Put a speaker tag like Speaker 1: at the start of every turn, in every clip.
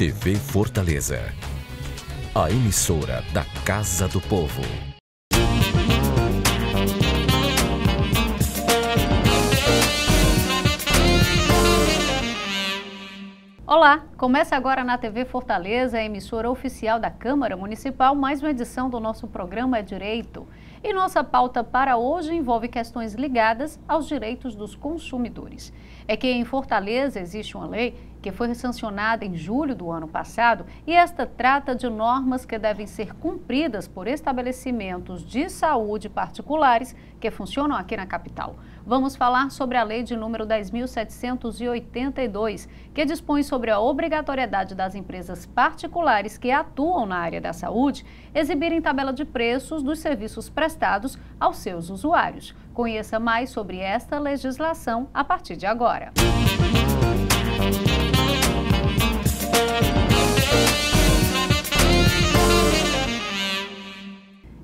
Speaker 1: TV Fortaleza, a emissora da Casa do Povo.
Speaker 2: Olá, começa agora na TV Fortaleza, a emissora oficial da Câmara Municipal, mais uma edição do nosso programa É Direito. E nossa pauta para hoje envolve questões ligadas aos direitos dos consumidores. É que em Fortaleza existe uma lei que foi sancionada em julho do ano passado e esta trata de normas que devem ser cumpridas por estabelecimentos de saúde particulares que funcionam aqui na capital. Vamos falar sobre a lei de número 10.782, que dispõe sobre a obrigatoriedade das empresas particulares que atuam na área da saúde exibirem tabela de preços dos serviços prestados aos seus usuários. Conheça mais sobre esta legislação a partir de agora.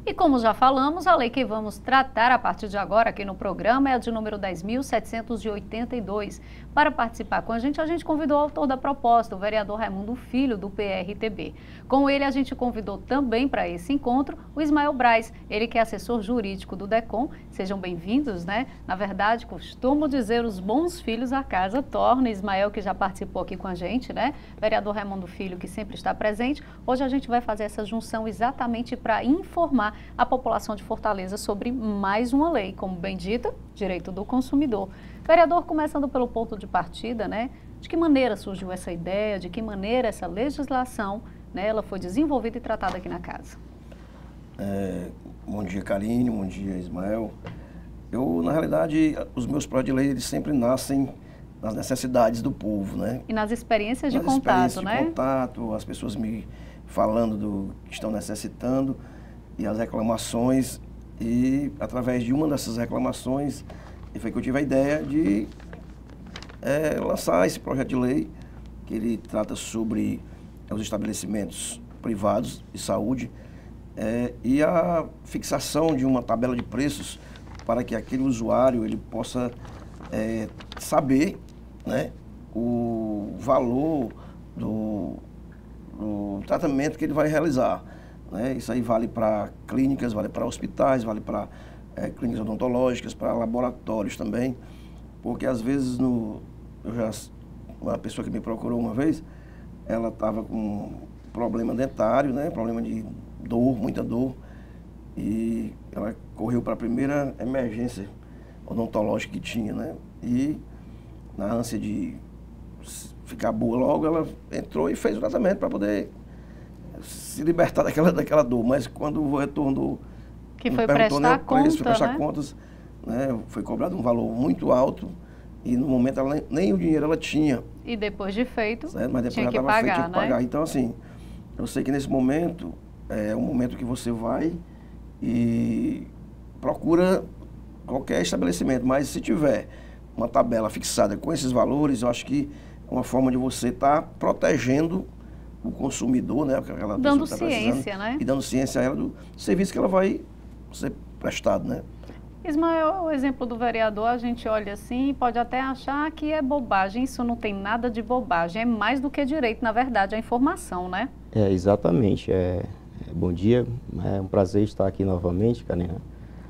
Speaker 2: E como já falamos, a lei que vamos tratar a partir de agora aqui no programa é a de número 10.782. Para participar com a gente convidou o autor da proposta, o vereador Raimundo Filho, do PRTB. Com ele, a gente convidou também para esse encontro o Ismael Braz, ele que é assessor jurídico do DECOM. Sejam bem-vindos, né? Na verdade, costumo dizer, os bons filhos a casa torna. Ismael, que já participou aqui com a gente, né? Vereador Raimundo Filho, que sempre está presente. Hoje a gente vai fazer essa junção exatamente para informar a população de Fortaleza sobre mais uma lei, como bem dita, direito do consumidor. Vereador, começando pelo ponto de partida, né? De que maneira surgiu essa ideia, de que maneira essa legislação, né, ela foi desenvolvida e tratada aqui na casa?
Speaker 3: Bom dia, Karine, bom dia, Ismael. Na realidade, os meus projetos de lei, eles sempre nascem nas necessidades do povo, né?
Speaker 2: E nas experiências de contato, né?
Speaker 3: Contato, as pessoas me falando do que estão necessitando e as reclamações, e através de uma dessas reclamações foi que eu tive a ideia de lançar esse projeto de lei, que ele trata sobre os estabelecimentos privados de saúde e a fixação de uma tabela de preços para que aquele usuário ele possa saber, né, o valor do tratamento que ele vai realizar. Né? Isso aí vale para clínicas, vale para hospitais, vale para clínicas odontológicas, para laboratórios também, porque às vezes uma pessoa que me procurou uma vez, ela estava com problema dentário, né? Problema de dor, muita dor, e ela correu para a primeira emergência odontológica que tinha, né? E na ânsia de ficar boa logo, ela entrou e fez o tratamento para poder se libertar daquela dor, mas quando o retorno
Speaker 2: que foi prestar
Speaker 3: contas, né, foi cobrado um valor muito alto e no momento nem o dinheiro ela tinha.
Speaker 2: E depois de feito,
Speaker 3: certo? Mas depois
Speaker 2: tinha que
Speaker 3: pagar,
Speaker 2: pagar,
Speaker 3: tinha que pagar. Então, assim, eu sei que nesse momento é um momento que você vai e procura qualquer estabelecimento, mas se tiver uma tabela fixada com esses valores, eu acho que é uma forma de você estar protegendo o consumidor, né? Aquela
Speaker 2: dando
Speaker 3: pessoa que tá
Speaker 2: ciência, né?
Speaker 3: E dando ciência a ela do serviço que ela vai ser prestado, né?
Speaker 2: Ismael, o exemplo do vereador, a gente olha assim e pode até achar que é bobagem. Isso não tem nada de bobagem, é mais do que direito, na verdade, a informação, né?
Speaker 4: Exatamente. Bom dia, é um prazer estar aqui novamente, Karina.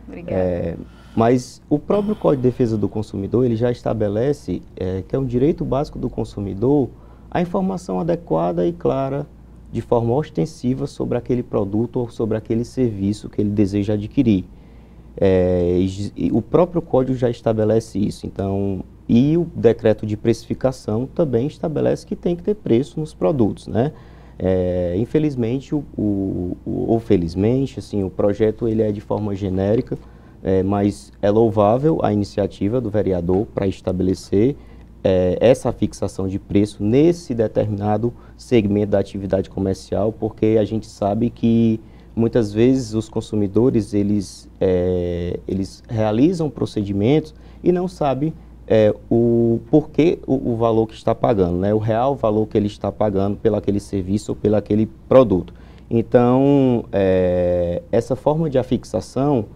Speaker 2: Obrigada.
Speaker 4: Mas o próprio Código de Defesa do Consumidor, ele já estabelece que é um direito básico do consumidor a informação adequada e clara, de forma ostensiva, sobre aquele produto ou sobre aquele serviço que ele deseja adquirir. E o próprio código já estabelece isso. Então, e o decreto de precificação também estabelece que tem que ter preço nos produtos, né? Infelizmente, ou felizmente, assim, o projeto ele é de forma genérica, mas é louvável a iniciativa do vereador para estabelecer essa fixação de preço nesse determinado segmento da atividade comercial, porque a gente sabe que muitas vezes os consumidores eles realizam procedimentos e não sabem o porquê o valor que está pagando, né? O real valor que ele está pagando pelo aquele serviço ou pelo aquele produto. Então, essa forma de afixação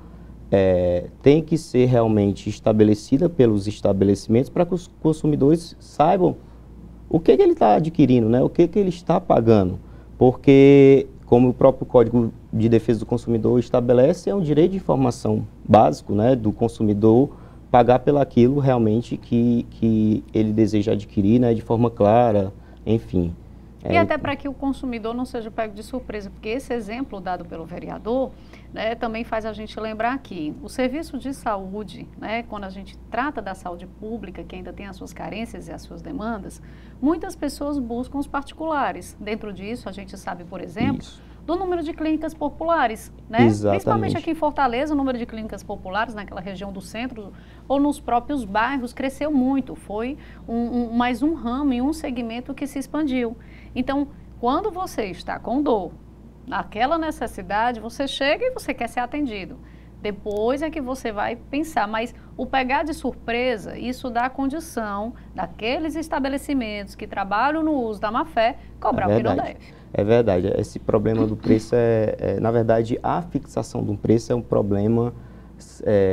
Speaker 4: tem que ser realmente estabelecida pelos estabelecimentos para que os consumidores saibam o que ele está adquirindo, né? O que ele está pagando. Porque, como o próprio Código de Defesa do Consumidor estabelece, é um direito de informação básico, né, do consumidor pagar pelaquilo realmente que ele deseja adquirir, né, de forma clara, enfim.
Speaker 2: E até para que o consumidor não seja pego de surpresa, porque esse exemplo dado pelo vereador, né, também faz a gente lembrar que o serviço de saúde, né, quando a gente trata da saúde pública, que ainda tem as suas carências e as suas demandas, muitas pessoas buscam os particulares. Dentro disso, a gente sabe, por exemplo, do número de clínicas populares, né? Principalmente aqui em Fortaleza, o número de clínicas populares naquela região do centro ou nos próprios bairros cresceu muito. Foi mais um ramo e um segmento que se expandiu. Então, quando você está com dor, naquela necessidade, você chega e você quer ser atendido. Depois é que você vai pensar, mas o pegar de surpresa, isso dá a condição daqueles estabelecimentos que trabalham no uso da má-fé cobrar o que não deve.
Speaker 4: É verdade, esse problema do preço na verdade, a fixação de um preço é um problema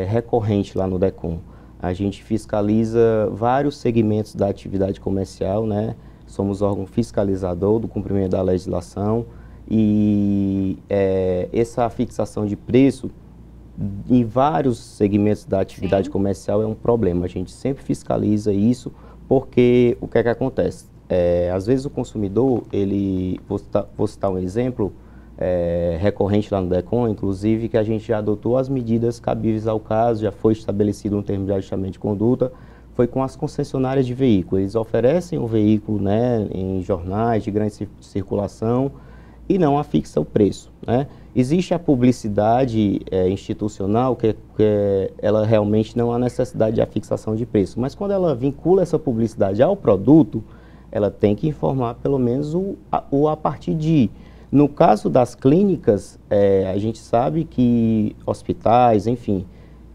Speaker 4: recorrente lá no DECOM. A gente fiscaliza vários segmentos da atividade comercial, né? Somos órgão fiscalizador do cumprimento da legislação e essa fixação de preço em vários segmentos da atividade comercial é um problema. A gente sempre fiscaliza isso porque o que é que acontece? Às vezes o consumidor, vou citar um exemplo recorrente lá no DECOM, inclusive, que a gente já adotou as medidas cabíveis ao caso, já foi estabelecido um termo de ajustamento de conduta, foi com as concessionárias de veículos. Eles oferecem o veículo, né, em jornais de grande circulação e não afixa o preço, né? Existe a publicidade institucional, que ela realmente não há necessidade de fixação de preço, mas quando ela vincula essa publicidade ao produto, ela tem que informar pelo menos a partir de... No caso das clínicas, a gente sabe que hospitais, enfim,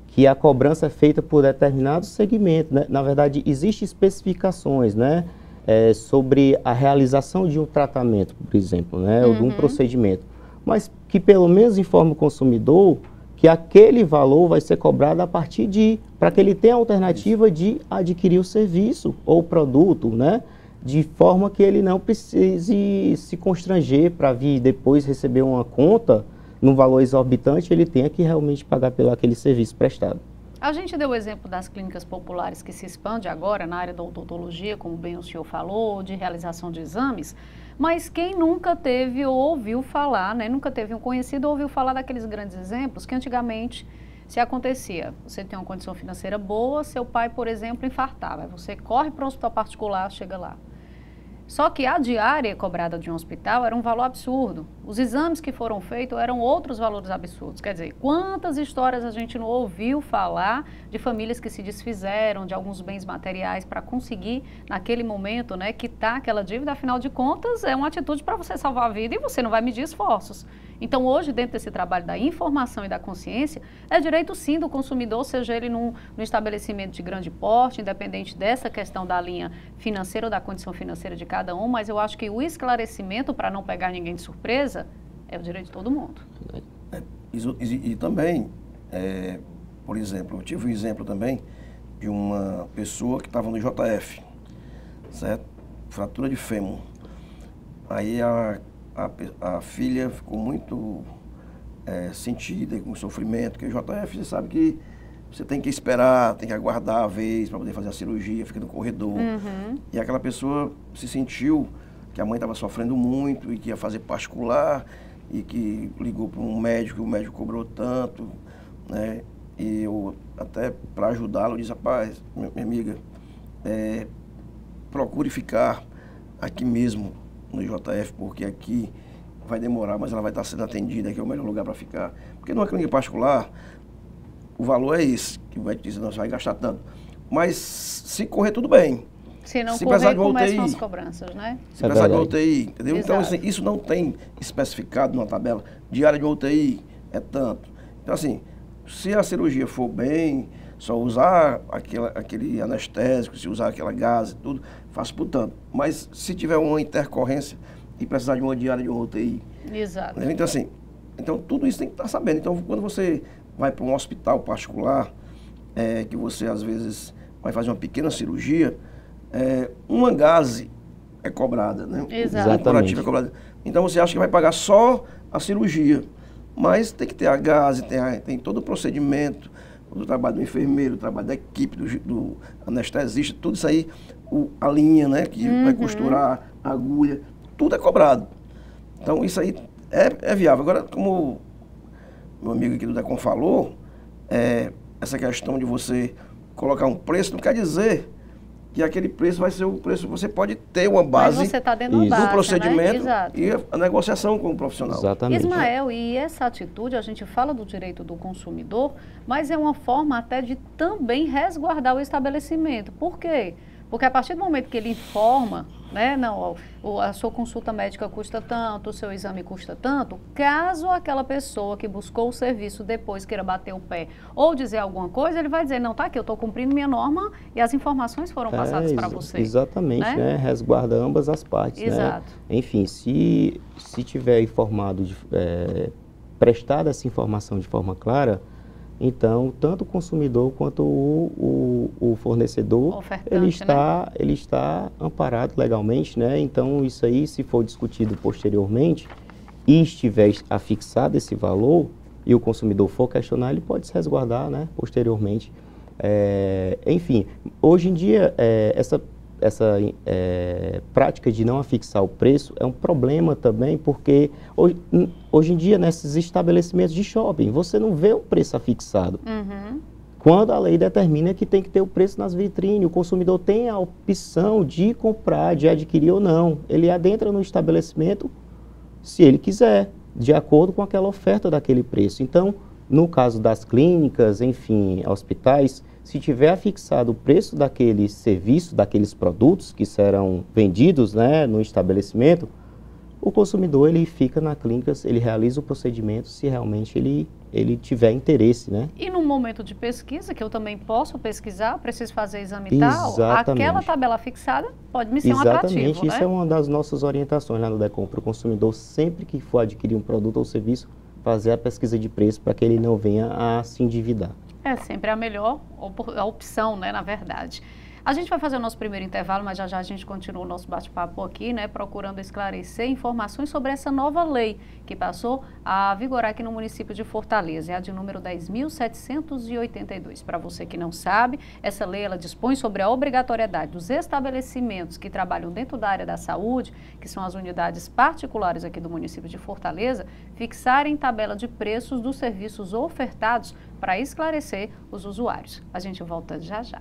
Speaker 4: que a cobrança é feita por determinado segmento, né? Na verdade, existem especificações, né, sobre a realização de um tratamento, por exemplo, né, ou de um procedimento, mas que pelo menos informe o consumidor que aquele valor vai ser cobrado a partir para que ele tenha a alternativa de adquirir o serviço ou o produto, né? De forma que ele não precise se constranger para vir depois receber uma conta num valor exorbitante, ele tenha que realmente pagar pelo aquele serviço prestado.
Speaker 2: A gente deu o exemplo das clínicas populares que se expande agora na área da odontologia, como bem o senhor falou, de realização de exames, mas quem nunca teve ou ouviu falar, né, nunca teve um conhecido ou ouviu falar daqueles grandes exemplos que antigamente se acontecia, você tem uma condição financeira boa, seu pai, por exemplo, infartava, você corre para um hospital particular, chega lá. Só que a diária cobrada de um hospital era um valor absurdo. Os exames que foram feitos eram outros valores absurdos. Quer dizer, quantas histórias a gente não ouviu falar de famílias que se desfizeram de alguns bens materiais para conseguir, naquele momento, né, quitar aquela dívida. Afinal de contas, é uma atitude para você salvar a vida e você não vai medir esforços. Então, hoje, dentro desse trabalho da informação e da consciência, é direito sim do consumidor, seja ele num estabelecimento de grande porte, independente dessa questão da linha financeira ou da condição financeira de cada um, mas eu acho que o esclarecimento para não pegar ninguém de surpresa é o direito de todo mundo.
Speaker 3: E também, por exemplo, eu tive um exemplo também de uma pessoa que estava no JF, certo? Fratura de fêmur. Aí a filha ficou muito sentida com sofrimento, porque o JF, você sabe que você tem que esperar, tem que aguardar a vez para poder fazer a cirurgia, fica no corredor. E aquela pessoa se sentiu que a mãe estava sofrendo muito e que ia fazer particular e que ligou para um médico e o médico cobrou tanto, né? E eu, até para ajudá-lo, disse: rapaz, minha amiga, procure ficar aqui mesmo no JF, porque aqui vai demorar, mas ela vai estar sendo atendida, aqui é o melhor lugar para ficar. Porque numa clínica particular, o valor é esse, que o médico diz: não, você vai gastar tanto. Mas se correr, tudo bem.
Speaker 2: Se não correr, começam as cobranças, né?
Speaker 3: Se precisar de uma UTI, entendeu? Exato. Então, assim, isso não tem especificado numa tabela. Diária de uma UTI é tanto. Então, assim, se a cirurgia for bem, só usar aquele anestésico, se usar aquela gase, tudo, faço por tanto. Mas se tiver uma intercorrência e precisar de uma diária de uma UTI...
Speaker 2: Exato.
Speaker 3: Né? Então, assim, tudo isso tem que estar sabendo. Então, quando você vai para um hospital particular, que você, às vezes, vai fazer uma pequena cirurgia, uma gase é cobrada, né?
Speaker 2: Exato.
Speaker 3: O curativo é cobrado. Então você acha que vai pagar só a cirurgia, mas tem que ter a gase, tem todo o procedimento, o trabalho do enfermeiro, o trabalho da equipe, do anestesista, tudo isso aí, a linha, né, que vai costurar, a agulha, tudo é cobrado. Então isso aí é viável. Agora, como meu amigo aqui do Decon falou, essa questão de você colocar um preço não quer dizer que aquele preço vai ser o preço. Você pode ter uma base.
Speaker 2: Mas você está dentro do baixa,
Speaker 3: procedimento,
Speaker 2: né?
Speaker 3: e a negociação com o profissional.
Speaker 4: Exatamente.
Speaker 2: Ismael, e essa atitude, a gente fala do direito do consumidor, mas é uma forma até de também resguardar o estabelecimento. Por quê? Porque a partir do momento que ele informa, né, não, a sua consulta médica custa tanto, o seu exame custa tanto, caso aquela pessoa que buscou o serviço depois queira bater o pé ou dizer alguma coisa, ele vai dizer, não, tá aqui, eu estou cumprindo minha norma e as informações foram passadas para você.
Speaker 4: Exatamente, né? Resguarda ambas as partes.
Speaker 2: Exato.
Speaker 4: Né? Enfim, se tiver informado, prestada essa informação de forma clara, então, tanto o consumidor quanto o fornecedor, ele está amparado legalmente, né? Então, isso aí, se for discutido posteriormente e estiver afixado esse valor e o consumidor for questionar, ele pode se resguardar, né? Posteriormente. Enfim, hoje em dia, essa prática de não afixar o preço é um problema também, porque hoje em dia, nesses estabelecimentos de shopping, você não vê um preço afixado. Quando a lei determina que tem que ter o preço nas vitrines, o consumidor tem a opção de comprar, de adquirir ou não. Ele adentra no estabelecimento, se ele quiser, de acordo com aquela oferta daquele preço. Então, no caso das clínicas, enfim, hospitais, se tiver afixado o preço daquele serviço, daqueles produtos que serão vendidos, né, no estabelecimento, o consumidor ele fica na clínica, ele realiza o procedimento se realmente ele tiver interesse, né?
Speaker 2: E no momento de pesquisa, que eu também posso pesquisar, preciso fazer exame e tal, aquela tabela fixada pode me ser um atrativo,
Speaker 4: Exatamente, isso
Speaker 2: né?
Speaker 4: é uma das nossas orientações lá no Decon, para o consumidor, sempre que for adquirir um produto ou serviço, fazer a pesquisa de preço para que ele não venha a se endividar.
Speaker 2: É sempre a melhor opção, né, na verdade. A gente vai fazer o nosso primeiro intervalo, mas já a gente continua o nosso bate-papo aqui, né, procurando esclarecer informações sobre essa nova lei que passou a vigorar aqui no município de Fortaleza, é a de número 10.782. Para você que não sabe, essa lei ela dispõe sobre a obrigatoriedade dos estabelecimentos que trabalham dentro da área da saúde, que são as unidades particulares aqui do município de Fortaleza, fixarem tabela de preços dos serviços ofertados para esclarecer os usuários. A gente volta já já.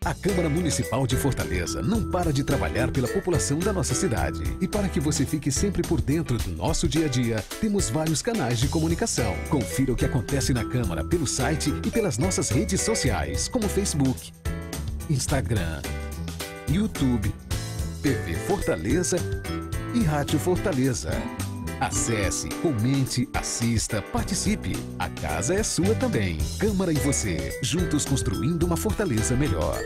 Speaker 1: A Câmara Municipal de Fortaleza não para de trabalhar pela população da nossa cidade. E para que você fique sempre por dentro do nosso dia a dia, temos vários canais de comunicação. Confira o que acontece na Câmara pelo site e pelas nossas redes sociais, como Facebook, Instagram, YouTube, TV Fortaleza e Rádio Fortaleza. Acesse, comente, assista, participe. A casa é sua também. Câmara e você, juntos construindo uma Fortaleza melhor.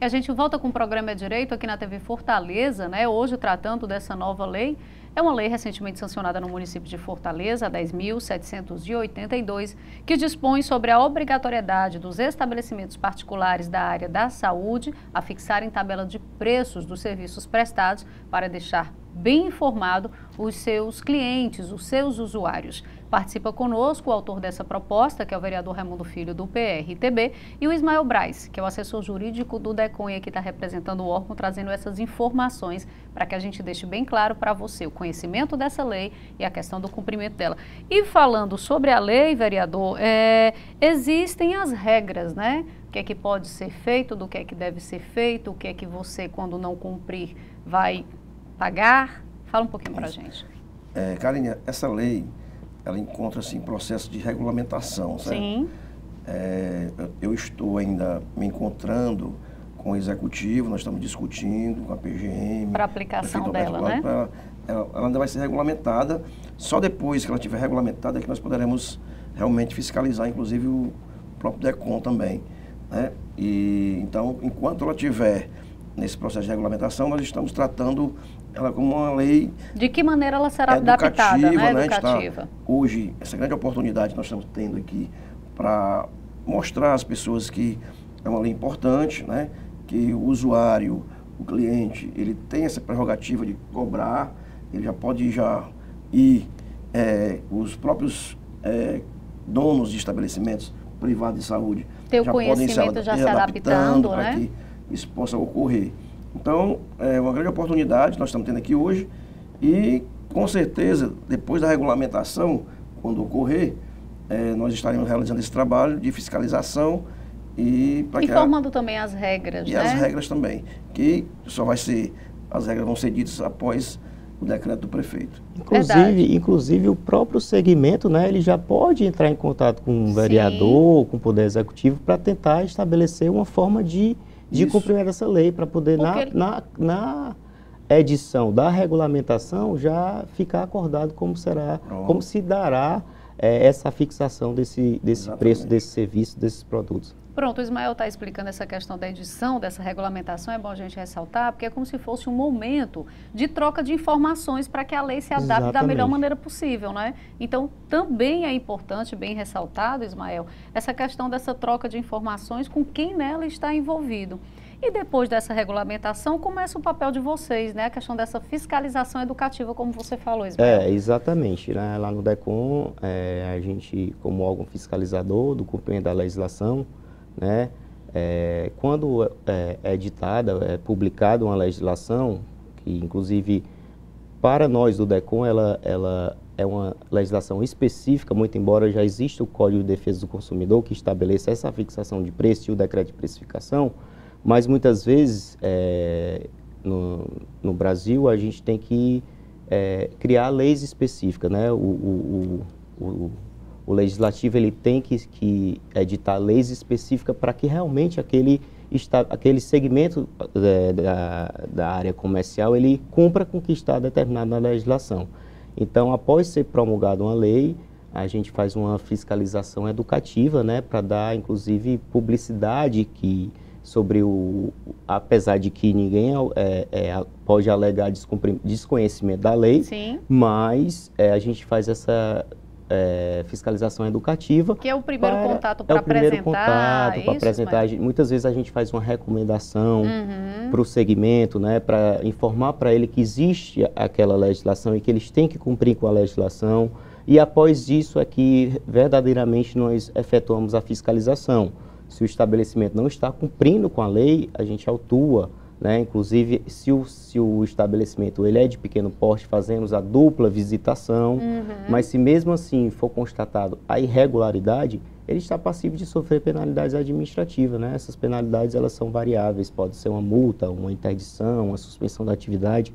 Speaker 2: E a gente volta com o programa Direito aqui na TV Fortaleza, né? Hoje tratando dessa nova lei. É uma lei recentemente sancionada no município de Fortaleza, a 10.782, que dispõe sobre a obrigatoriedade dos estabelecimentos particulares da área da saúde a fixarem tabela de preços dos serviços prestados para deixar bem informado os seus clientes, os seus usuários. Participa conosco o autor dessa proposta, que é o vereador Raimundo Filho, do PRTB, e o Ismael Braz, que é o assessor jurídico do Decon e que está representando o órgão, trazendo essas informações para que a gente deixe bem claro para você o conhecimento dessa lei e a questão do cumprimento dela. E falando sobre a lei, vereador, existem as regras, né? O que é que pode ser feito, do que é que deve ser feito, o que é que você, quando não cumprir, vai pagar? Fala um pouquinho para a gente.
Speaker 3: Karine, essa lei, ela encontra-se em processo de regulamentação, certo?
Speaker 2: Sim.
Speaker 3: Eu estou ainda me encontrando com o executivo, nós estamos discutindo com a PGM.
Speaker 2: Para aplicação dela, né?
Speaker 3: Ela ainda vai ser regulamentada, só depois que ela estiver regulamentada é que nós poderemos realmente fiscalizar, inclusive o, próprio Decon também, né? E, então, enquanto ela estiver nesse processo de regulamentação, nós estamos tratando ela como uma lei
Speaker 2: De que maneira ela será adaptada, né? Educativa.
Speaker 3: Hoje, essa grande oportunidade que nós estamos tendo aqui para mostrar às pessoas que é uma lei importante, né? Que o usuário, o cliente, ele tem essa prerrogativa de cobrar, ele já pode ir, os próprios donos de estabelecimentos privados de saúde
Speaker 2: ter o conhecimento já se adaptando,
Speaker 3: para
Speaker 2: né?
Speaker 3: que isso possa ocorrer. Então, é uma grande oportunidade nós estamos tendo aqui hoje e, com certeza, depois da regulamentação, quando ocorrer, nós estaremos realizando esse trabalho de fiscalização e
Speaker 2: formando também as regras,
Speaker 3: e
Speaker 2: né?
Speaker 3: as regras também, que as regras vão ser ditas após o decreto do prefeito.
Speaker 4: Inclusive o próprio segmento, né, ele já pode entrar em contato com o vereador, com o Poder Executivo, para tentar estabelecer uma forma de cumprimento dessa lei, para poder, na edição da regulamentação, já ficar acordado como se dará essa fixação desse preço, desse serviço, desses produtos.
Speaker 2: Pronto, o Ismael está explicando essa questão da edição, dessa regulamentação, é bom a gente ressaltar, porque é como se fosse um momento de troca de informações para que a lei se adapte da melhor maneira possível, né? Então, também é importante, bem ressaltado, Ismael, essa questão dessa troca de informações com quem nela está envolvido. E depois dessa regulamentação, começa o papel de vocês, né? A questão dessa fiscalização educativa, como você falou, Ismael.
Speaker 4: Exatamente. Né? Lá no DECOM, a gente, como órgão fiscalizador do cumprimento da legislação, né? Quando é editada, publicada uma legislação, que inclusive para nós do DECOM, ela é uma legislação específica, muito embora já exista o Código de Defesa do Consumidor, que estabeleça essa fixação de preço e o decreto de precificação, mas muitas vezes no Brasil a gente tem que criar leis específicas, né? O legislativo ele tem que editar leis específicas para que realmente aquele segmento da área comercial ele cumpra com o que está determinado na legislação. Então, após ser promulgada uma lei, a gente faz uma fiscalização educativa, né, para dar, inclusive, publicidade sobre apesar de que ninguém pode alegar desconhecimento da lei,
Speaker 2: sim,
Speaker 4: mas a gente faz essa fiscalização educativa.
Speaker 2: Que é o primeiro contato para apresentar.
Speaker 4: Muitas vezes a gente faz uma recomendação para o segmento, né, para informar para ele que existe aquela legislação e que eles têm que cumprir com a legislação. E após isso é que verdadeiramente nós efetuamos a fiscalização. Se o estabelecimento não está cumprindo com a lei, a gente autua, né? Inclusive, se o estabelecimento ele é de pequeno porte, fazemos a dupla visitação, mas se mesmo assim for constatado a irregularidade, ele está passível de sofrer penalidades administrativas, né? Essas penalidades elas são variáveis, pode ser uma multa, uma interdição, uma suspensão da atividade,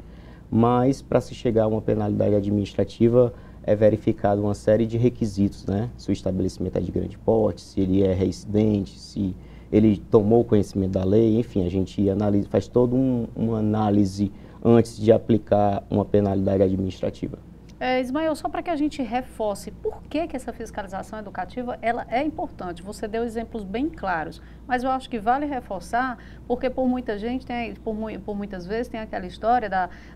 Speaker 4: mas para se chegar a uma penalidade administrativa é verificado uma série de requisitos, né? Se o estabelecimento é de grande porte, se ele é reincidente, se ele tomou conhecimento da lei, enfim, a gente faz toda uma análise antes de aplicar uma penalidade administrativa.
Speaker 2: Ismael, só para que a gente reforce, por que essa fiscalização educativa ela é importante? Você deu exemplos bem claros, mas eu acho que vale reforçar, porque por muita gente, por muitas vezes, tem aquela história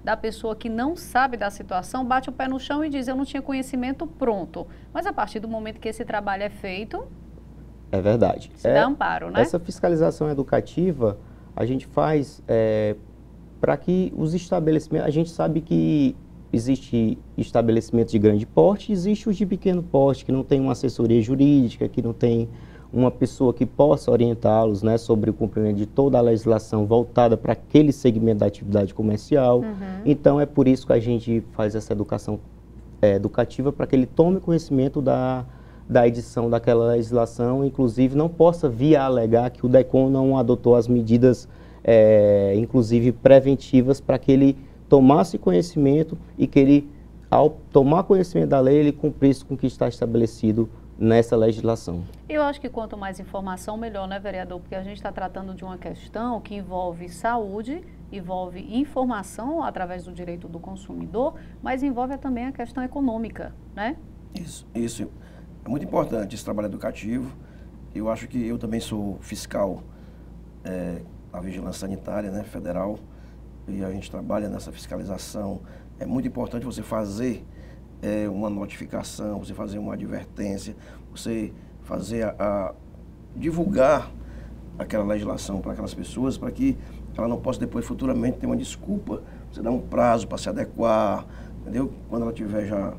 Speaker 2: da pessoa que não sabe da situação, bate o pé no chão e diz, eu não tinha conhecimento, pronto. Mas a partir do momento que esse trabalho é feito...
Speaker 4: É verdade.
Speaker 2: Se dá amparo, né?
Speaker 4: Essa fiscalização educativa, a gente faz para que os estabelecimentos... A gente sabe que existe estabelecimentos de grande porte, existe os de pequeno porte, que não tem uma assessoria jurídica, que não tem uma pessoa que possa orientá-los, né, sobre o cumprimento de toda a legislação voltada para aquele segmento da atividade comercial. Então, é por isso que a gente faz essa educação educativa, para que ele tome conhecimento da edição daquela legislação, inclusive não possa vir a alegar que o DECOM não adotou as medidas, inclusive preventivas, para que ele tomasse conhecimento e que ele, ao tomar conhecimento da lei, ele cumprisse com o que está estabelecido nessa legislação.
Speaker 2: Eu acho que quanto mais informação, melhor, né, vereador? Porque a gente está tratando de uma questão que envolve saúde, envolve informação através do direito do consumidor, mas envolve também a questão econômica, né?
Speaker 3: Isso. É muito importante esse trabalho educativo. Eu acho que eu também sou fiscal da Vigilância Sanitária, né, federal. e a gente trabalha nessa fiscalização, é muito importante você fazer uma notificação, você fazer uma advertência, você fazer divulgar aquela legislação para aquelas pessoas, para que ela não possa depois futuramente ter uma desculpa, você dá um prazo para se adequar, entendeu? Quando ela estiver já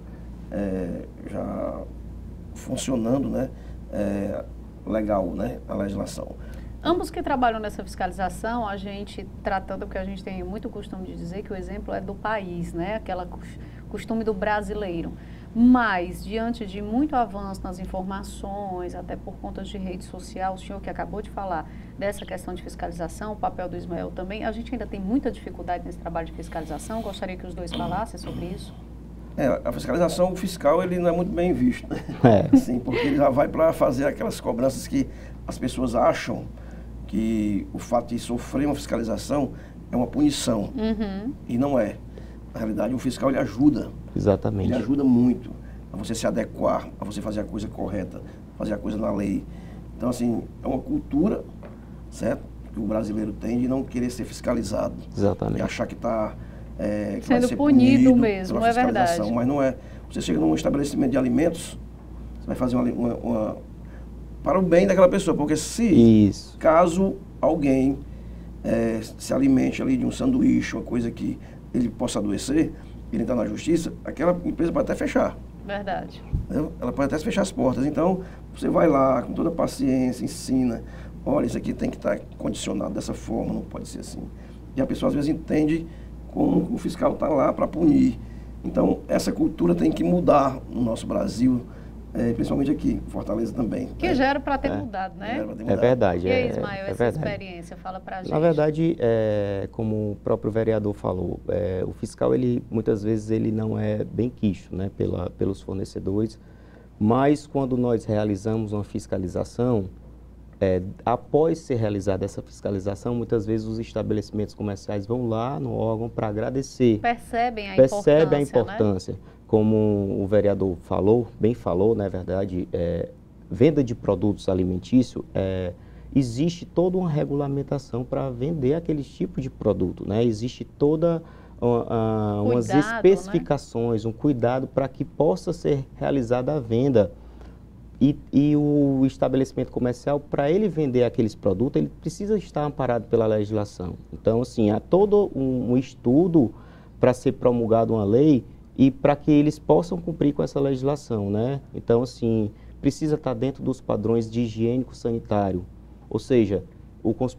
Speaker 3: funcionando, né, legal, né, a legislação.
Speaker 2: Ambos que trabalham nessa fiscalização, a gente tratando, porque a gente tem muito costume de dizer que o exemplo é do país, né, aquela costume do brasileiro. Mas, diante de muito avanço nas informações, até por conta de rede social, o senhor que acabou de falar dessa questão de fiscalização, o papel do Ismael também, a gente ainda tem muita dificuldade nesse trabalho de fiscalização. Gostaria que os dois falassem sobre isso.
Speaker 3: A fiscalização, o fiscal, ele não é muito bem visto, né? Sim, porque ele já vai para fazer aquelas cobranças que as pessoas acham que o fato de sofrer uma fiscalização é uma punição. E não é. Na realidade, o fiscal, ele ajuda.
Speaker 4: Exatamente.
Speaker 3: Ele ajuda muito a você se adequar, a você fazer a coisa correta, fazer a coisa na lei. Então, assim, é uma cultura, certo? Que o brasileiro tem de não querer ser fiscalizado.
Speaker 4: Exatamente.
Speaker 3: E achar que está que
Speaker 2: sendo
Speaker 3: vai ser
Speaker 2: punido mesmo,
Speaker 3: pela
Speaker 2: é verdade.
Speaker 3: Mas não é. Você chega num estabelecimento de alimentos, você vai fazer para o bem daquela pessoa, porque caso alguém se alimente ali de um sanduíche, uma coisa que ele possa adoecer, ele entrar na justiça, aquela empresa pode até fechar.
Speaker 2: Verdade.
Speaker 3: Entendeu? Ela pode até fechar as portas. Então, você vai lá com toda paciência, ensina, olha, isso aqui tem que estar condicionado dessa forma, não pode ser assim. E a pessoa às vezes entende como o fiscal está lá para punir. Então, essa cultura tem que mudar no nosso Brasil, principalmente aqui, em Fortaleza também.
Speaker 2: Que já era para ter mudado, né?
Speaker 4: É verdade.
Speaker 2: E aí, Ismael, essa experiência, fala para a gente.
Speaker 4: Na verdade, como o próprio vereador falou, o fiscal, ele muitas vezes ele não é bem quisto, né, pelos fornecedores, mas quando nós realizamos uma fiscalização, após ser realizada essa fiscalização, muitas vezes os estabelecimentos comerciais vão lá no órgão para agradecer.
Speaker 2: Percebem a importância. Né?
Speaker 4: Como o vereador bem falou, na verdade, venda de produtos alimentícios, existe toda uma regulamentação para vender aquele tipo de produto, né? Existe toda umas especificações, né? Um cuidado para que possa ser realizada a venda. E o estabelecimento comercial, para ele vender aqueles produtos, ele precisa estar amparado pela legislação. Então, assim, há todo um estudo para ser promulgada uma lei e para que eles possam cumprir com essa legislação, né? Então, assim, precisa estar dentro dos padrões de higiênico-sanitário. Ou seja,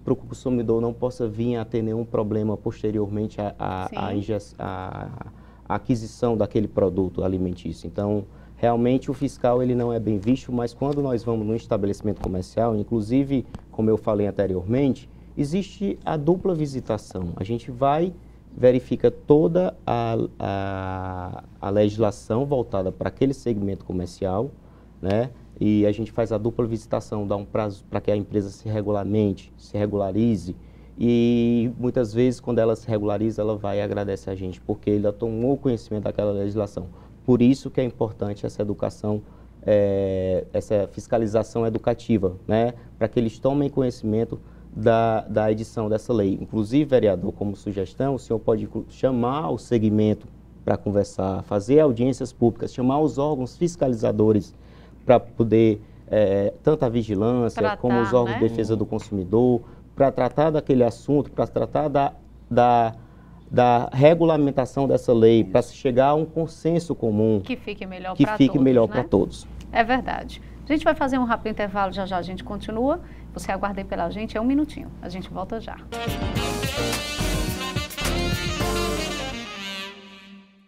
Speaker 4: para o consumidor não possa vir a ter nenhum problema posteriormente à aquisição daquele produto alimentício. Então, realmente o fiscal ele não é bem visto, mas quando nós vamos num estabelecimento comercial, inclusive, como eu falei anteriormente, existe a dupla visitação. A gente vai, verifica toda a legislação voltada para aquele segmento comercial, né? E a gente faz a dupla visitação, dá um prazo para que a empresa se regularize. E muitas vezes, quando ela se regulariza, ela vai e agradece a gente, porque ele já tomou conhecimento daquela legislação. Por isso que é importante essa educação, essa fiscalização educativa, né? Para que eles tomem conhecimento da edição dessa lei. Inclusive, vereador, como sugestão, o senhor pode chamar o segmento para conversar, fazer audiências públicas, chamar os órgãos fiscalizadores para poder, tanto a vigilância como os órgãos de defesa do consumidor, para tratar daquele assunto, para tratar da regulamentação dessa lei, para se chegar a um consenso comum.
Speaker 2: Que fique melhor
Speaker 4: para todos.
Speaker 2: É verdade. A gente vai fazer um rápido intervalo, já a gente continua. Você aguarde pela gente, um minutinho. A gente volta já.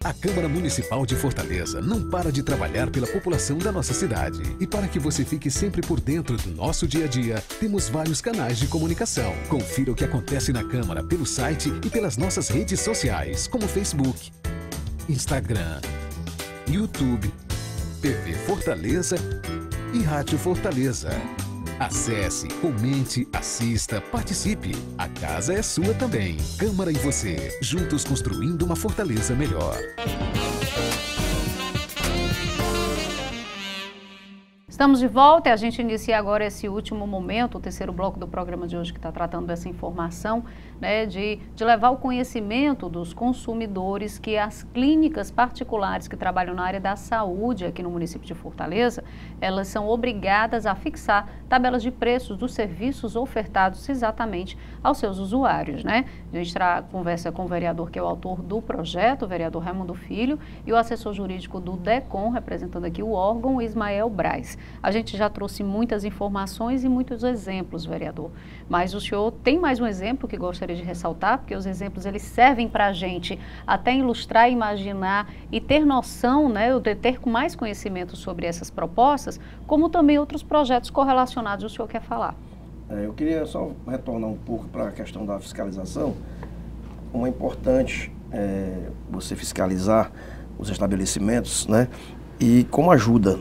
Speaker 1: A Câmara Municipal de Fortaleza não para de trabalhar pela população da nossa cidade. E para que você fique sempre por dentro do nosso dia a dia, temos vários canais de comunicação. Confira o que acontece na Câmara pelo site e pelas nossas redes sociais, como Facebook, Instagram, YouTube, TV Fortaleza e Rádio Fortaleza. Acesse, comente, assista, participe. A casa é sua também. Câmara e você, juntos construindo uma Fortaleza melhor.
Speaker 2: Estamos de volta e a gente inicia agora esse último momento, o terceiro bloco do programa de hoje, que está tratando dessa informação, né, de levar o conhecimento dos consumidores que as clínicas particulares que trabalham na área da saúde aqui no município de Fortaleza, elas são obrigadas a fixar tabelas de preços dos serviços ofertados exatamente aos seus usuários, né? A gente conversa com o vereador que é o autor do projeto, o vereador Raimundo Filho, e o assessor jurídico do DECOM, representando aqui o órgão, Ismael Braz. A gente já trouxe muitas informações e muitos exemplos, vereador, mas o senhor tem mais um exemplo que gostaria de ressaltar, porque os exemplos eles servem para a gente até ilustrar, imaginar e ter noção, né, de ter com mais conhecimento sobre essas propostas, como também outros projetos correlacionados o senhor quer falar.
Speaker 3: Eu queria só retornar um pouco para a questão da fiscalização. Como é importante você fiscalizar os estabelecimentos, né, e como ajuda.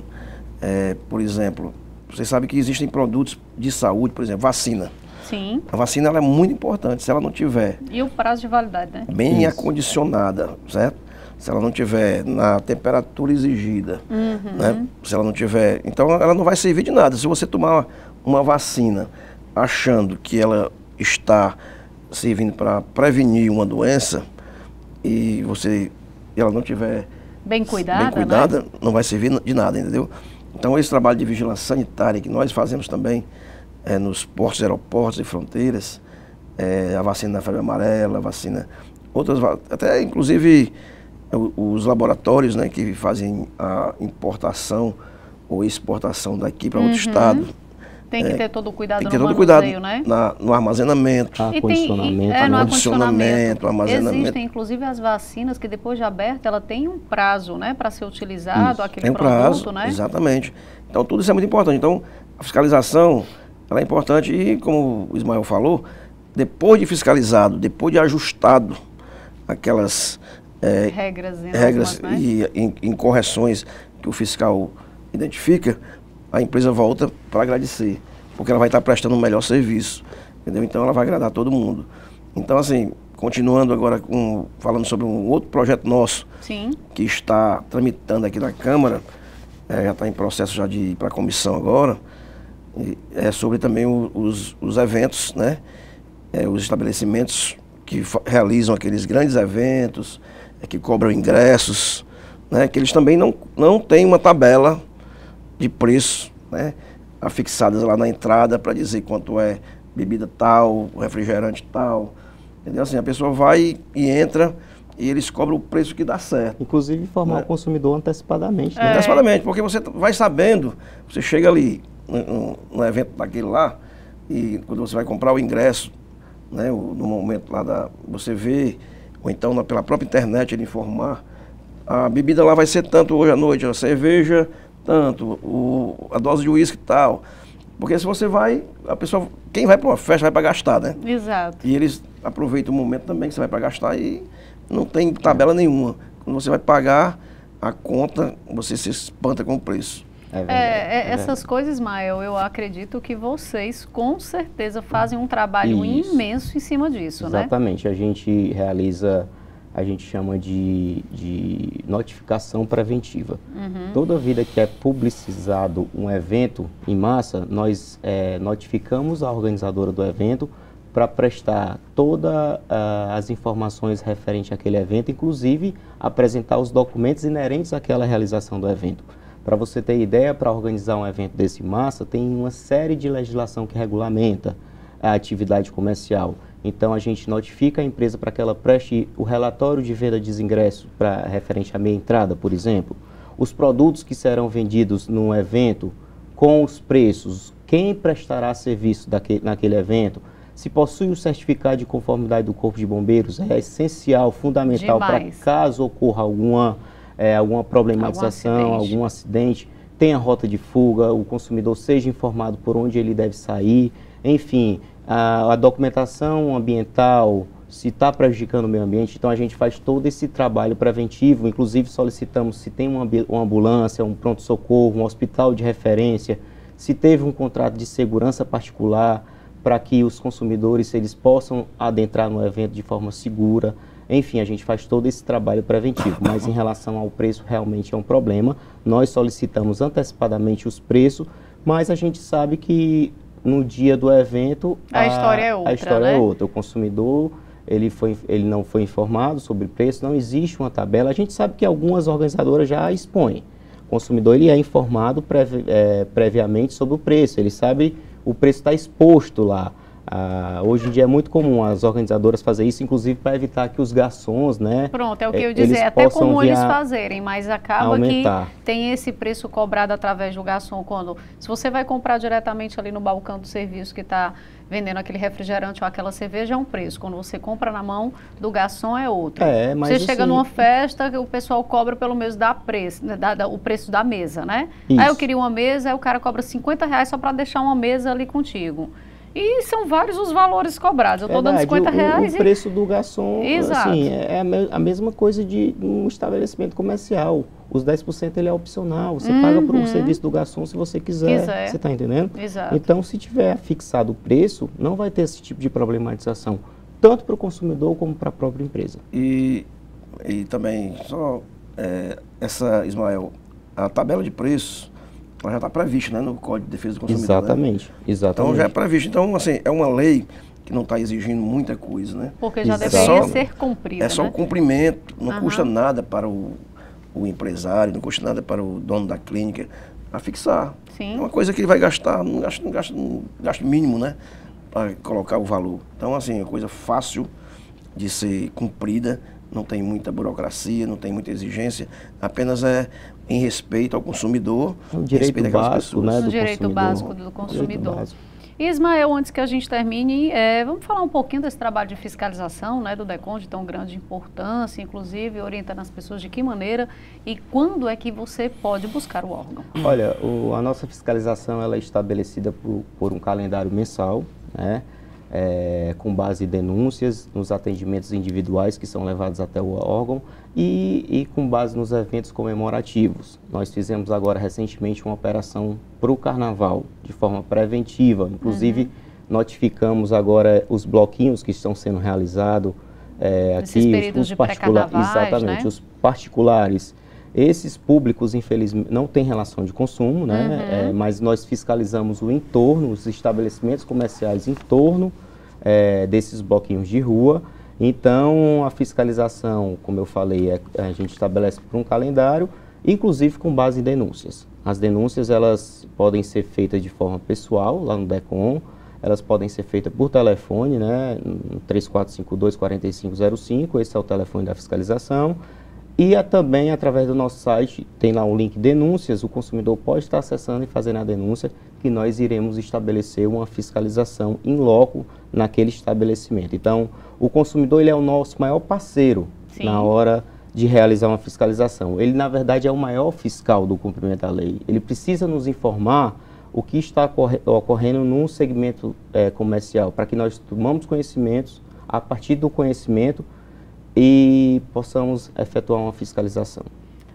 Speaker 3: Por exemplo, vocês sabem que existem produtos de saúde, por exemplo, vacina.
Speaker 2: Sim.
Speaker 3: A vacina ela é muito importante. Se ela não tiver...
Speaker 2: E o prazo de validade, né?
Speaker 3: Bem acondicionada, certo? Se ela não tiver na temperatura exigida, né? Se ela não tiver... Então, ela não vai servir de nada. Se você tomar uma vacina achando que ela está servindo para prevenir uma doença e ela não tiver
Speaker 2: bem cuidada, né?
Speaker 3: Não vai servir de nada, entendeu? Então, esse trabalho de vigilância sanitária que nós fazemos também nos portos, aeroportos e fronteiras, a vacina da febre amarela, a vacina, outras, até inclusive os laboratórios, né, que fazem a importação ou exportação daqui para outro estado.
Speaker 2: Tem que ter todo o cuidado
Speaker 3: tem que ter
Speaker 2: no
Speaker 3: todo o cuidado,
Speaker 2: né?
Speaker 3: no armazenamento.
Speaker 2: No acondicionamento.
Speaker 3: Armazenamento.
Speaker 2: Existem, inclusive, as vacinas que depois de aberta, ela tem um prazo, né, para ser utilizado,
Speaker 3: Isso,
Speaker 2: aquele
Speaker 3: tem
Speaker 2: produto,
Speaker 3: prazo,
Speaker 2: né?
Speaker 3: Exatamente. Então, tudo isso é muito importante. Então, a fiscalização, ela é importante e, como o Ismael falou, depois de fiscalizado, depois de ajustado aquelas regras
Speaker 2: né?
Speaker 3: e em correções que o fiscal identifica, a empresa volta para agradecer, porque ela vai estar prestando um melhor serviço, entendeu? Então ela vai agradar todo mundo. Então, assim, continuando agora falando sobre um outro projeto nosso,
Speaker 2: Sim.
Speaker 3: que está tramitando aqui na Câmara, já está em processo já de ir para a comissão agora, sobre também os eventos, né? Os estabelecimentos que realizam aqueles grandes eventos, que cobram ingressos, né? Que eles também não têm uma tabela de preço, né, afixadas lá na entrada para dizer quanto é bebida tal, refrigerante tal, entendeu? Assim, a pessoa vai e entra e eles cobram o preço que dá certo.
Speaker 4: Inclusive informar o consumidor antecipadamente. Né?
Speaker 3: Antecipadamente, porque você vai sabendo, você chega ali no evento daquele lá e quando você vai comprar o ingresso, né, no momento lá você vê, ou então pela própria internet ele informar, a bebida lá vai ser tanto hoje à noite, a cerveja tanto, a dose de uísque e tal. Porque se você quem vai para uma festa vai para gastar, né?
Speaker 2: Exato.
Speaker 3: E eles aproveitam o momento também que você vai para gastar e não tem tabela nenhuma. Quando você vai pagar a conta, você se espanta com o preço.
Speaker 2: Essas coisas, Ismael, eu acredito que vocês com certeza fazem um trabalho imenso em cima disso, né?
Speaker 4: Exatamente. A gente realiza... a gente chama de notificação preventiva. Toda vida que é publicizado um evento em massa, nós notificamos a organizadora do evento para prestar todas as informações referentes àquele evento, inclusive apresentar os documentos inerentes àquela realização do evento. Para você ter ideia, para organizar um evento desse em massa, tem uma série de legislação que regulamenta a atividade comercial. Então, a gente notifica a empresa para que ela preste o relatório de venda de ingressos referente à meia entrada, por exemplo. Os produtos que serão vendidos num evento, com os preços, quem prestará serviço naquele evento, se possui o certificado de conformidade do Corpo de Bombeiros, é essencial, fundamental para caso ocorra alguma problematização, algum acidente, tenha rota de fuga, o consumidor seja informado por onde ele deve sair, enfim... A documentação ambiental, se está prejudicando o meio ambiente, então a gente faz todo esse trabalho preventivo, inclusive solicitamos se tem uma ambulância, um pronto-socorro, um hospital de referência, se teve um contrato de segurança particular para que os consumidores eles possam adentrar no evento de forma segura. Enfim, a gente faz todo esse trabalho preventivo, mas em relação ao preço realmente é um problema. Nós solicitamos antecipadamente os preços, mas a gente sabe que no dia do evento
Speaker 2: a história é outra,
Speaker 4: a história
Speaker 2: né?
Speaker 4: é outra. O consumidor ele não foi informado sobre o preço, não existe uma tabela. A gente sabe que algumas organizadoras já expõem. O consumidor ele é informado previamente sobre o preço, ele sabe o preço está exposto lá. Hoje em dia é muito comum as organizadoras fazer isso, inclusive para evitar que os garçons, né?
Speaker 2: Pronto, é o que eu ia dizer, é até comum eles fazerem, mas acaba aumentar. Que tem esse preço cobrado através do garçom, se você vai comprar diretamente ali no balcão do serviço que está vendendo aquele refrigerante ou aquela cerveja, é um preço. Quando você compra na mão do garçom é outro.
Speaker 4: Mas
Speaker 2: você
Speaker 4: assim,
Speaker 2: chega numa festa, o pessoal cobra pelo menos o preço da mesa, né?
Speaker 4: Isso.
Speaker 2: Aí eu queria uma mesa, aí o cara cobra R$50 só para deixar uma mesa ali contigo. E são vários os valores cobrados. Eu estou dando R$50.
Speaker 4: O preço do garçom,
Speaker 2: exato.
Speaker 4: Assim, é a mesma coisa de um estabelecimento comercial. Os 10% ele é opcional. Você paga por um serviço do garçom se você quiser. Você está entendendo?
Speaker 2: Exato.
Speaker 4: Então, se tiver fixado o preço, não vai ter esse tipo de problematização, tanto para o consumidor como para a própria empresa.
Speaker 3: E também, Ismael, a tabela de preços, ela já está prevista, né, no Código de Defesa do Consumidor.
Speaker 4: Exatamente,
Speaker 3: né?
Speaker 4: exatamente.
Speaker 3: Então já é previsto. Então, assim, é uma lei que não está exigindo muita coisa, né?
Speaker 2: Porque já deveria ser cumprida,
Speaker 3: É só
Speaker 2: né?
Speaker 3: o cumprimento, não custa nada para o empresário, não custa nada para o dono da clínica a fixar.
Speaker 2: Sim.
Speaker 3: É uma coisa que ele vai gastar, um gasto mínimo, né? Para colocar o valor. Então, assim, é uma coisa fácil de ser cumprida, não tem muita burocracia, não tem muita exigência, apenas em respeito ao consumidor.
Speaker 4: É um direito básico, né, do
Speaker 2: direito básico do consumidor. Ismael, antes que a gente termine, vamos falar um pouquinho desse trabalho de fiscalização, né, do DECON, de tão grande importância, inclusive orientando as pessoas de que maneira e quando é que você pode buscar o órgão.
Speaker 4: Olha, a nossa fiscalização ela é estabelecida por um calendário mensal, né, com base em denúncias, nos atendimentos individuais que são levados até o órgão e com base nos eventos comemorativos. Nós fizemos agora recentemente uma operação para o Carnaval, de forma preventiva, inclusive notificamos agora os bloquinhos que estão sendo realizados aqui, os particulares, exatamente, né? Os particulares. Esses públicos, infelizmente, não têm relação de consumo, né? Mas nós fiscalizamos o entorno, os estabelecimentos comerciais em torno desses bloquinhos de rua. Então, a fiscalização, como eu falei, a gente estabelece por um calendário, inclusive com base em denúncias. As denúncias, elas podem ser feitas de forma pessoal, lá no DECON, elas podem ser feitas por telefone, né? 3452-4505, esse é o telefone da fiscalização. E também, através do nosso site, tem lá o link denúncias, o consumidor pode estar acessando e fazendo a denúncia, que nós iremos estabelecer uma fiscalização in loco naquele estabelecimento. Então, o consumidor ele é o nosso maior parceiro na hora de realizar uma fiscalização. Ele, na verdade, é o maior fiscal do cumprimento da lei. Ele precisa nos informar o que está ocorrendo no segmento comercial, para que nós tomamos conhecimentos, a partir do conhecimento, e possamos efetuar uma fiscalização.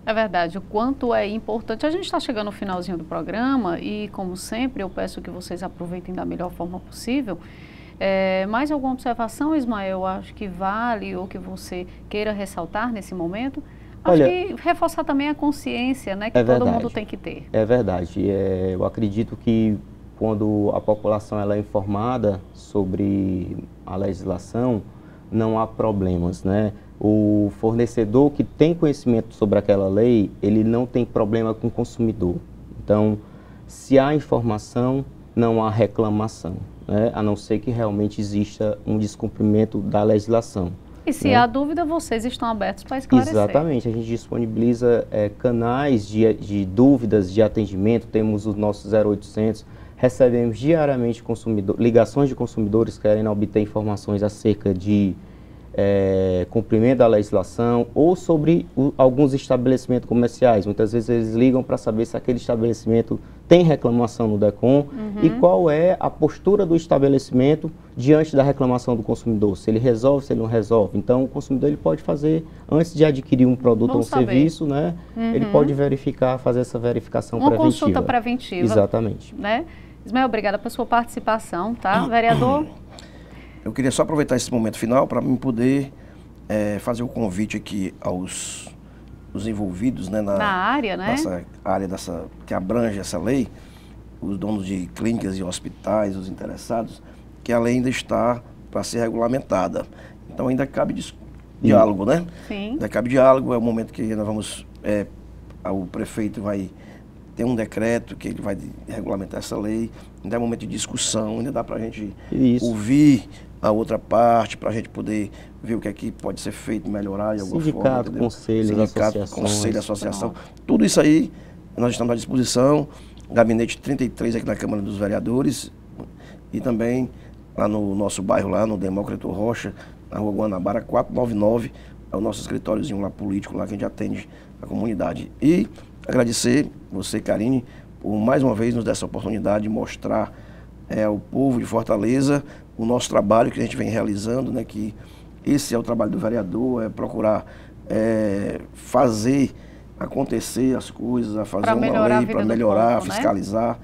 Speaker 2: É verdade, o quanto é importante. A gente está chegando no finalzinho do programa e, como sempre, eu peço que vocês aproveitem da melhor forma possível. Mais alguma observação, Ismael, acho que vale ou que você queira ressaltar nesse momento? Acho que reforçar também a consciência, né, que todo mundo tem que ter. É verdade.
Speaker 4: Eu acredito que quando a população ela é informada sobre a legislação, não há problemas, né? O fornecedor que tem conhecimento sobre aquela lei, ele não tem problema com o consumidor. Então, se há informação, não há reclamação, né? A não ser que realmente exista um descumprimento da legislação.
Speaker 2: E se há dúvida, vocês estão abertos para esclarecer.
Speaker 4: Exatamente, a gente disponibiliza canais de dúvidas, de atendimento, temos os nossos 0800, recebemos diariamente ligações de consumidores querendo obter informações acerca de cumprimento da legislação ou sobre alguns estabelecimentos comerciais. Muitas vezes eles ligam para saber se aquele estabelecimento tem reclamação no DECON e qual é a postura do estabelecimento diante da reclamação do consumidor, se ele resolve, se ele não resolve. Então, o consumidor ele pode fazer, antes de adquirir um produto ou um serviço, né, ele pode fazer essa verificação preventiva.
Speaker 2: Uma consulta preventiva.
Speaker 4: Exatamente.
Speaker 2: Né? Ismael, obrigada pela sua participação, tá? Vereador?
Speaker 3: Eu queria só aproveitar esse momento final para me poder fazer o convite aqui aos envolvidos, né,
Speaker 2: na área, né?
Speaker 3: Nessa área que abrange essa lei, os donos de clínicas e hospitais, os interessados, que a lei ainda está para ser regulamentada. Então ainda cabe diálogo, né?
Speaker 2: Sim.
Speaker 3: Ainda cabe diálogo, é o momento que nós vamos, o prefeito vai ter um decreto que ele vai regulamentar essa lei, ainda é momento de discussão, ainda dá para a gente ouvir a outra parte, para a gente poder ver o que é que pode ser feito, melhorar de alguma forma.
Speaker 4: Sindicato,
Speaker 3: conselho, associação, tudo isso aí nós estamos à disposição. Gabinete 33 aqui na Câmara dos Vereadores e também lá no nosso bairro, lá no Demócrito Rocha, na Rua Guanabara 499, é o nosso escritóriozinho lá político, lá que a gente atende a comunidade. E agradecer você, Karine, por mais uma vez nos dar essa oportunidade de mostrar ao povo de Fortaleza o nosso trabalho que a gente vem realizando, né, que esse é o trabalho do vereador, é procurar fazer acontecer as coisas, a fazer uma lei para melhorar, fiscalizar,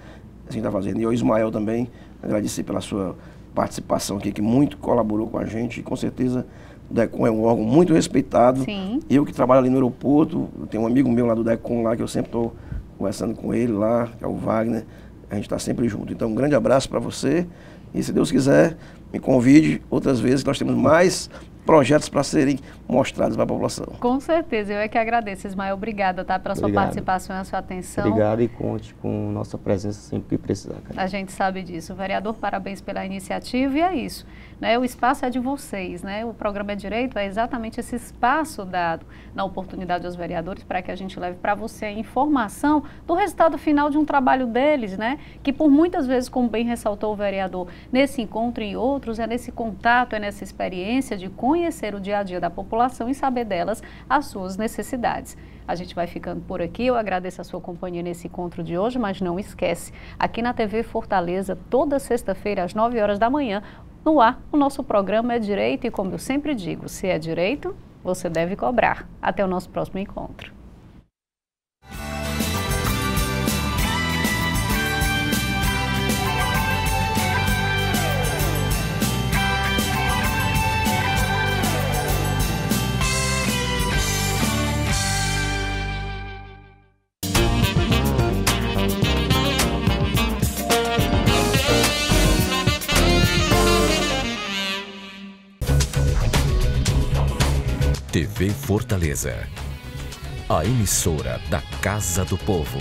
Speaker 3: a gente está fazendo. E o Ismael também, agradecer pela sua participação aqui, que muito colaborou com a gente, e com certeza o DECOM é um órgão muito respeitado.
Speaker 2: Sim. Eu
Speaker 3: que trabalho ali no aeroporto, eu tenho um amigo meu lá do DECOM lá, que eu sempre estou conversando com ele lá, que é o Wagner, a gente está sempre junto. Então um grande abraço para você, e se Deus quiser, me convide outras vezes, que nós temos mais projetos para serem mostrados para a população.
Speaker 2: Com certeza, eu é que agradeço, Ismael. Obrigada, tá, pela sua participação e a sua atenção.
Speaker 4: Obrigado, e conte com nossa presença sempre que precisar.
Speaker 2: A gente sabe disso. Vereador, parabéns pela iniciativa, e é isso, né? O espaço é de vocês, né? O programa É Direito é exatamente esse espaço dado na oportunidade aos vereadores para que a gente leve para você a informação do resultado final de um trabalho deles, né? Que por muitas vezes, como bem ressaltou o vereador, nesse encontro e outros, é nesse contato, é nessa experiência de conhecer o dia a dia da população e saber delas as suas necessidades. A gente vai ficando por aqui, eu agradeço a sua companhia nesse encontro de hoje, mas não esquece, aqui na TV Fortaleza, toda sexta-feira às 9 horas da manhã, no ar, o nosso programa É Direito, e como eu sempre digo, se é direito, você deve cobrar. Até o nosso próximo encontro.
Speaker 5: TV Fortaleza, a emissora da Casa do Povo.